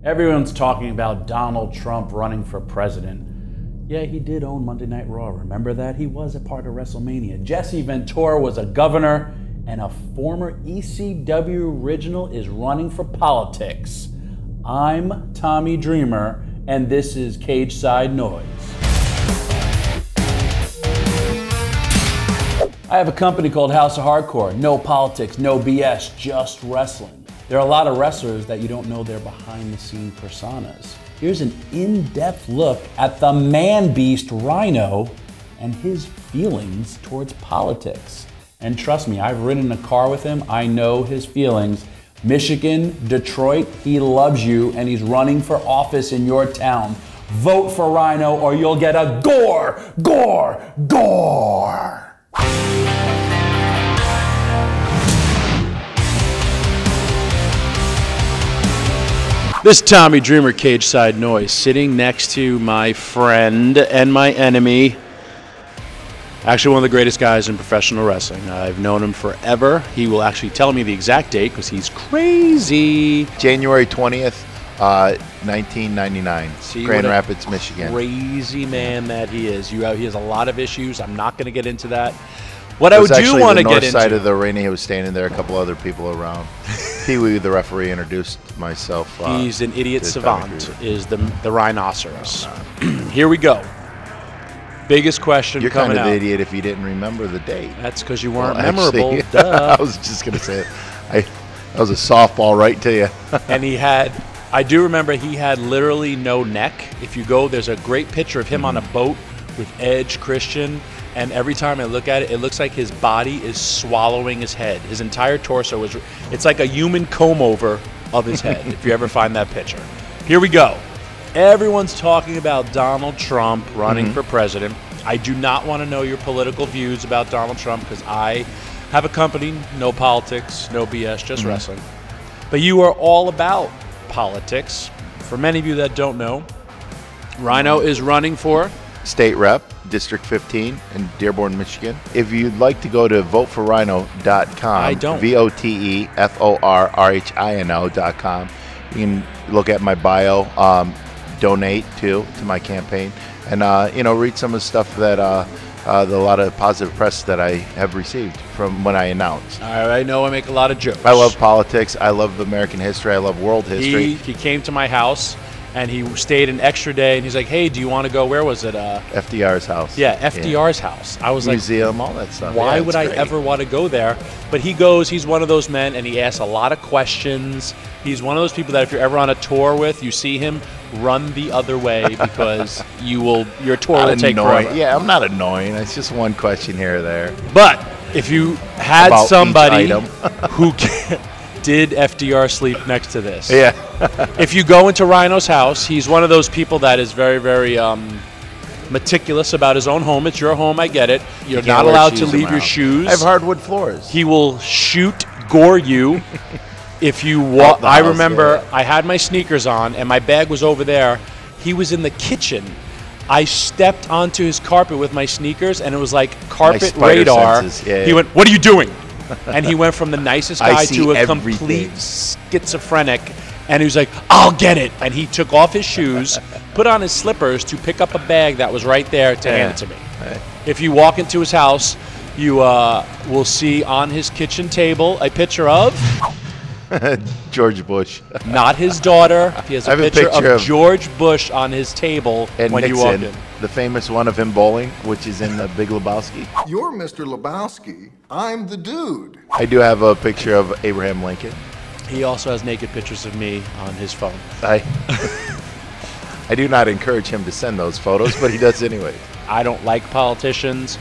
Everyone's talking about Donald Trump running for president. Yeah, he did own Monday Night Raw. Remember that? He was a part of WrestleMania. Jesse Ventura was a governor, and a former ECW original is running for politics. I'm Tommy Dreamer, and this is Cageside Noise. I have a company called House of Hardcore. No politics, no BS, just wrestling. There are a lot of wrestlers that you don't know their behind-the-scene personas. Here's an in-depth look at the man-beast Rhino and his feelings towards politics. And trust me, I've ridden in a car with him. I know his feelings. Michigan, Detroit, he loves you, and he's running for office in your town. Vote for Rhino or you'll get a gore, gore, gore. This is Tommy Dreamer, Cageside Noise, sitting next to my friend and my enemy, actually one of the greatest guys in professional wrestling. I've known him forever. He will actually tell me the exact date because he's crazy. January 20th, 1999, Grand Rapids, Michigan. Crazy man that he is. He has a lot of issues. I'm not going to get into that. What I do want to get into. The north side of the arena, he was standing there, a couple other people around. Pee Wee, the referee, introduced myself. He's an idiot savant, is the rhinoceros. Here we go. Biggest question You're coming out. You're kind of an idiot if you didn't remember the date. That's because you weren't memorable. Duh. I was just going to say it. That was a softball right to you. And he had, I do remember he had literally no neck. If you go, there's a great picture of him on a boat with Edge, Christian. And every time I look at it, it looks like his body is swallowing his head. His entire torso is, it's like a human comb over of his head, if you ever find that picture. Here we go. Everyone's talking about Donald Trump running for president. I do not want to know your political views about Donald Trump because I have a company, no politics, no BS, just wrestling. But you are all about politics. For many of you that don't know, Rhino is running for state rep, District 15 in Dearborn, Michigan. If you'd like to go to voteforrhino.com, I don't. VOTEFORRHINO.com, you can look at my bio, donate to my campaign, and read some of the stuff that a lot of positive press that I have received from when I announced. I know I make a lot of jokes. I love politics. I love American history. I love world history. He came to my house. And he stayed an extra day, and he's like, "Hey, do you want to go? Where was it? FDR's house." Yeah, FDR's house. I was museum, all that stuff. Why would I ever want to go there? But he goes. He's one of those men, and he asks a lot of questions. He's one of those people that if you're ever on a tour with, you see him, run the other way because your tour will take forever. Yeah, I'm not annoying. It's just one question here or there. But if you had somebody who did FDR sleep next to this? Yeah. If you go into Rhino's house, he's one of those people that is very, very meticulous about his own home. It's your home, I get it. You're not allowed to leave your shoes. I have hardwood floors. He will gore you if you walk. I remember I had my sneakers on and my bag was over there. He was in the kitchen. I stepped onto his carpet with my sneakers and it was like carpet radar. He went, "What are you doing?" And he went from the nicest guy to a complete schizophrenic. And he was like, "I'll get it." And he took off his shoes, put on his slippers to pick up a bag that was right there to hand it to me. If you walk into his house, you will see on his kitchen table a picture of George Bush. Not his daughter. He has a picture of George Bush on his table and when Nixon, you walk in. The famous one of him bowling, which is in the Big Lebowski. You're Mr. Lebowski. I'm the dude. I do have a picture of Abraham Lincoln. He also has naked pictures of me on his phone. I do not encourage him to send those photos, but he does anyway. I don't like politicians,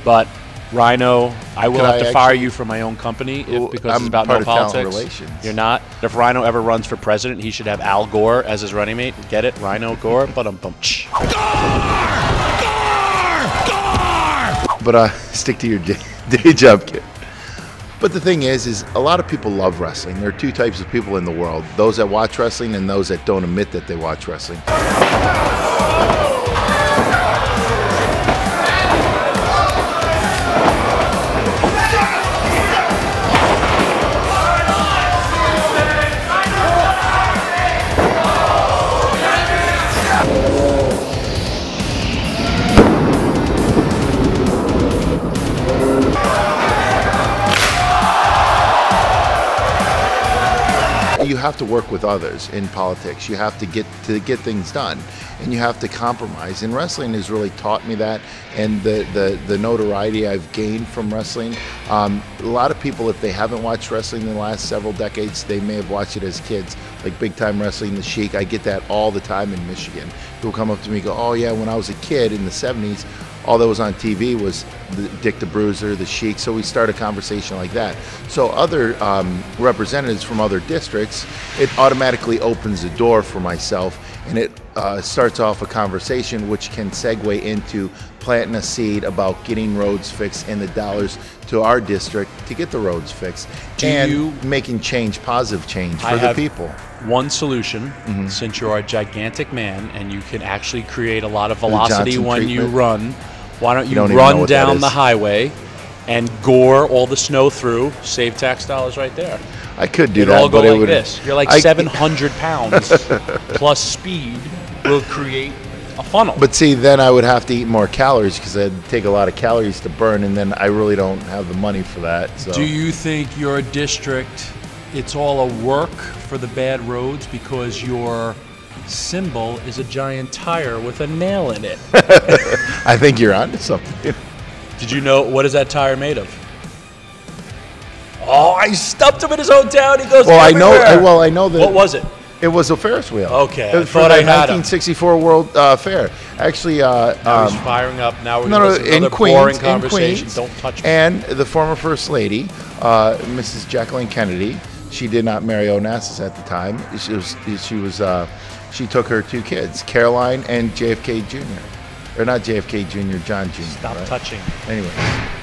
but Rhino, I will have to fire you from my own company because it's about no politics. You're not. If Rhino ever runs for president, he should have Al Gore as his running mate. Get it? Rhino Gore? But stick to your day job, kid. But the thing is a lot of people love wrestling. There are two types of people in the world: those that watch wrestling and those that don't admit that they watch wrestling. have to work with others in politics. You have to get things done, and you have to compromise. And wrestling has really taught me that, and the notoriety I've gained from wrestling. A lot of people, if they haven't watched wrestling in the last several decades, they may have watched it as kids, like Big Time Wrestling, The Sheik. I get that all the time in Michigan. People come up to me and go, oh yeah, when I was a kid in the 70s, all that was on TV was Dick the Bruiser, The Sheik, so we start a conversation like that. So other representatives from other districts, it automatically opens the door for myself, and it starts off a conversation which can segue into planting a seed about getting roads fixed and the dollars to our district to get the roads fixed, making change, positive change for the people. One solution, since you're a gigantic man and you can actually create a lot of velocity when you run. Why don't you run down the highway and gore all the snow through? Save tax dollars right there. I could do It'd that, all go but like this. You're like 700 pounds plus speed will create a funnel. But see, then I would have to eat more calories because I'd take a lot of calories to burn, and then I really don't have the money for that. So. Do you think your district, it's all a work for the bad roads because your symbol is a giant tire with a nail in it? I think you're onto something. Did you know, what is that tire made of? Oh, I stumped him in his own town. He goes, well, everywhere. I know that. What was it? It was a Ferris wheel. Okay, it was for the 1964 World Fair. Actually, he's firing up. Now we're going to another boring conversation. Don't touch me. And the former First Lady, Mrs. Jacqueline Kennedy, she did not marry Onassis at the time. She took her 2 kids, Caroline and JFK Jr. Or not JFK Jr., John Jr. Stop touching.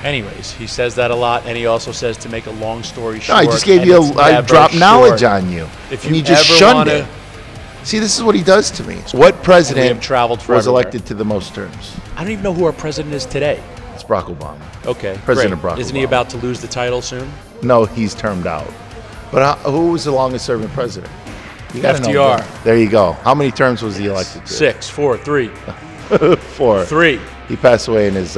Anyways, he says that a lot, and he also says, to make a long story short. No, I just gave you I dropped knowledge on you. If you just shunned it. See, this is what he does to me. What president was elected to the most terms? I don't even know who our president is today. It's Barack Obama. Okay, President Barack Obama. Isn't he about to lose the title soon? No, he's termed out. But who was the longest serving president? You gotta FDR. Know. There you go. How many terms was he elected to? 6, 4, 3. 4. 3. He passed away in his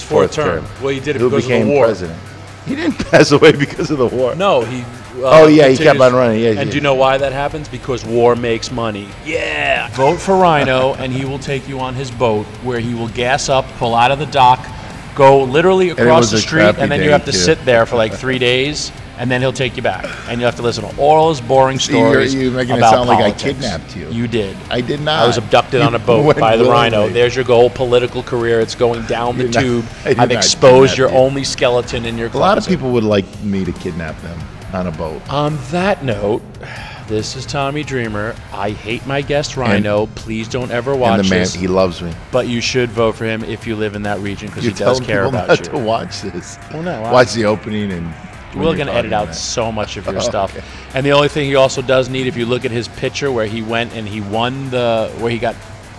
fourth term. Well, he did it because of the war. President. He didn't pass away because of the war. No, he. He kept on running. Yeah, and do you know why that happens? Because war makes money. Yeah. Vote for Rhino, and he will take you on his boat, where he will gas up, pull out of the dock, go literally across the street, and then you have to sit there for like 3 days. And then he'll take you back, and you'll have to listen to all his boring stories. You're making about it sound politics. Like I kidnapped you. You did. I did not. I was abducted on a boat by the Rhino. There's your goal, political career. It's going down the tube. I've exposed your only skeleton in your closet. A lot of people would like me to kidnap them on a boat. On that note, this is Tommy Dreamer. I hate my guest Rhino. Please don't ever watch this. He loves me. But you should vote for him if you live in that region, because he does care about you. To watch this. Well, no. Watch the opening and. We're going to edit out so much of your stuff. Okay. And the only thing he also does need, if you look at his picture where he went and he won where he got,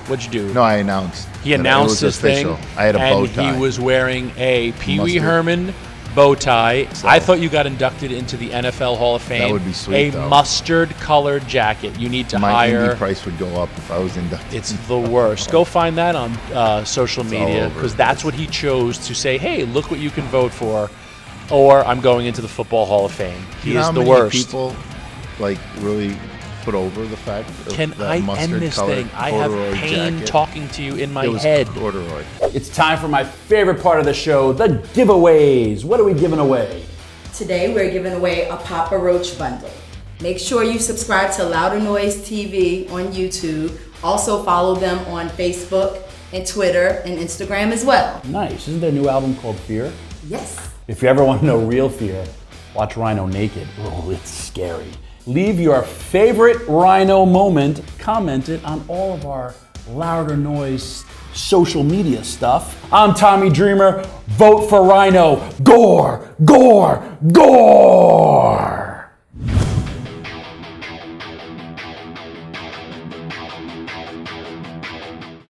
what'd you do? No, I announced. He announced his thing. I had a bow tie. And he was wearing a Pee Wee Herman bow tie. So, I thought you got inducted into the NFL Hall of Fame. That would be sweet, A mustard-colored jacket. You need to hire. My indie price would go up if I was inducted. It's the worst. Go find that on social media, because that's what he chose to say, hey, look what you can vote for. Or I'm going into the Football Hall of Fame. He is the worst. People really put over the fact of Can I end this thing? I have pain talking to you in my head. Corduroy. It's time for my favorite part of the show, the giveaways. What are we giving away? Today we're giving away a Papa Roach bundle. Make sure you subscribe to Louder Noise TV on YouTube. Also follow them on Facebook and Twitter and Instagram as well. Nice. Isn't there a new album called Fear? Yes. If you ever want to know real fear, watch Rhino naked. Oh, it's scary. Leave your favorite Rhino moment, comment it on all of our Louder Noise social media stuff. I'm Tommy Dreamer. Vote for Rhino. Gore, gore, gore!